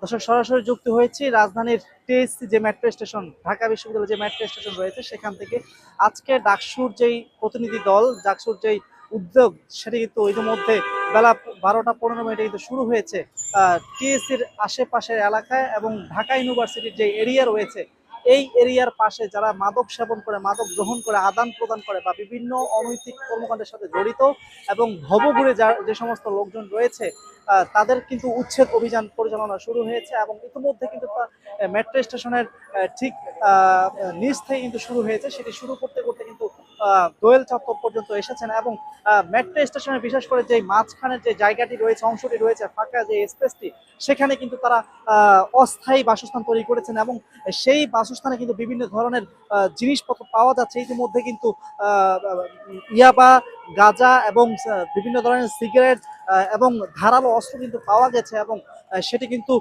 দর্শক সরাসরি যুক্ত হয়েছি রাজধানীর টিএসসি যে মেট্রো স্টেশন, ঢাকা বিশ্ববিদ্যালয়ের যে মেট্রো স্টেশন রয়েছে সেখান থেকে। আজকে ডাকসুর যেই প্রতিনিধি দল, ডাকসুর যেই উদ্যোগ, সেটি কিন্তু ইতিমধ্যে বেলা 12টা 15 মিনিটে কিন্তু শুরু হয়েছে টিএসসির আশেপাশের এলাকায় এবং ঢাকা ইউনিভার্সিটির যে এরিয়া রয়েছে এই এরিয়ার পাশে যারা মাদক সেবন করে, মাদক গ্রহণ করে, আদান প্রদান করে বা বিভিন্ন অনৈতিক কর্মকাণ্ডের সাথে জড়িত এবং ভবঘুরে যে সমস্ত লোকজন রয়েছে তাদের কিন্তু উচ্ছেদ অভিযান পরিচালনা শুরু হয়েছে এবং ইতিমধ্যে কিন্তু মেট্রো স্টেশনের ঠিক নিচ থেকে কিন্তু শুরু হয়েছে। সেটি শুরু করতে করতে কিন্তু দোয়েল চত্বর পর্যন্ত এসেছেন এবং মেট্রো স্টেশনের বিশেষ করে যে মাঝখানের যে জায়গাটি রয়েছে, অংশটি রয়েছে ফাঁকা যে স্পেসটি, সেখানে কিন্তু তারা অস্থায়ী বাসস্থান তৈরি করেছেন এবং সেই বাসস্থানে কিন্তু বিভিন্ন ধরনের জিনিসপত্র পাওয়া যাচ্ছে। ইতিমধ্যে কিন্তু ইয়াবা, গাঁজা এবং বিভিন্ন ধরনের সিগারেট এবং ধারালো অস্ত্র কিন্তু পাওয়া গেছে এবং সেটি কিন্তু